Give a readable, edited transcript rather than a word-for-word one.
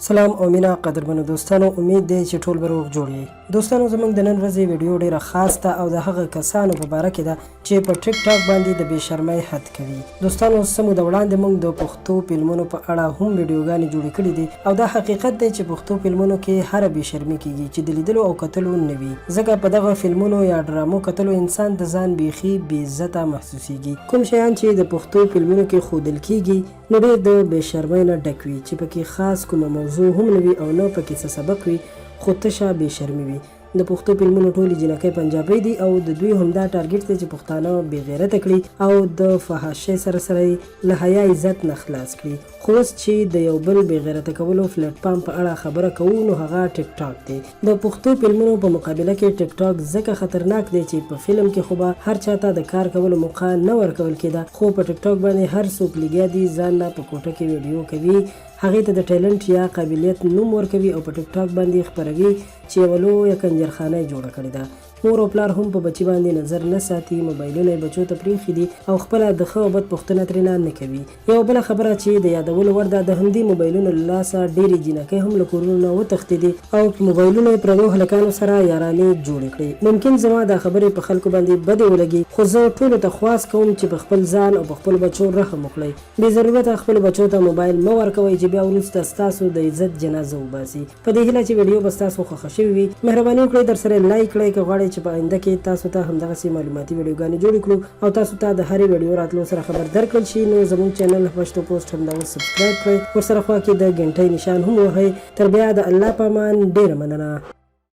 سلام او مینا قدرمنو دوستانو، امید دی چې ټول به روغ جوړ یې. دوستانو زموږ د نن ورځې ویډیو ډیره خاص ده او د هغه کسانو په باره کې ده چې په ټیک ټاک باندې د بې شرمۍ حد کوي. دوستانو څه موده وړاندې موږ د پښتو فلمونو په اړه هم ویډیوګانې جوړې کړې دي او دا حقیقت دی چې پښتو فلمونو کې هر بې شرمي کیږي چې د لیدلو او کتلو نه وي، ځکه په دغه فلمونو یا ډرامو کتلو انسان د ځان بیخي بې عزته محسوسیږي. کوم شیان چې د پښتو فلمونو کې ښودل کیږي نو ډېر د بې شرمۍ نه ډک وي چې پکې خاص کومه موضوع هم نه وي او نه پکې څه سبق وي، خو تشه بې شرمي وي. د پښتو فلمونو ټولې جنکۍ پنجابۍ دي او د دوی همدا ټارګټ دی چې پښتانه بې غیرته کړي او د فحاشۍ سره سره یې له حیا عزت نه خلاص کړي. خو اوس چې د یو بل بې غیرته کولو پلیټ فارم په اړه خبره کوو نو هغه ټیک ټاک دی. د پښتو فلمونو په مقابله کې ټیک ټاک ځکه خطرناک دی چې په فلم کې خو به هر چاته د کار کولو موقع نه ورکول کېده، خو په ټیک ټاک باندې هر څوک لګیا دي ځان نه په کوټه کې ویډیو کوي، هغې ته د ټیلنټ یا قابلیت نوم ورکوي او په ټیک ټاک باندې خپروي چې یوه لویه کنجرخانه یې جوړه کړې ده. مور او پلار هم په بچي باندې نظر نه ساتي، موبایلونه یې بچو ته پرېښي دي او خپله د ښه او بد پوښتنه ترېنه نه کوي. یوه بله خبره چې د یادولو وړ ده، د همدې موبایلونو له لاسه ډېرې جینکۍ هم له کورونو نه وتښتېدې او په موبایلونو یې پردو هلکانو سره یارانې جوړې کړې. ممکن زما دا خبرې په خلکو باندې بدې ولګي، خو زه ټولو ته خواست کوم چې په خپل ځان او په خپلو بچو رحم وکړئ. بې ضرورته خپلو بچو ته موبایل مه ورکوئ چې بیا وروسته ستاسو د عزت جنازه وباسي. په دې هیله چې ویډیو به ستاسو خوښه شوې وي، مهرباني وکړئ درسره لایک کړئ که غواړئ چې په آینده کې تاسو ته همدغسې معلوماتي ویډیوګانې جوړې کړو او تاسو ته د هرې ویډیو راتلو سره خبر درکړل شي. نو زموږ چینل پښتو پوسټ همداوس سبسکرایب کړئ، ورسره خوا کې د ګنټۍ نشان هم وهئ. تر بیا د الله په امان، ډېره مننه.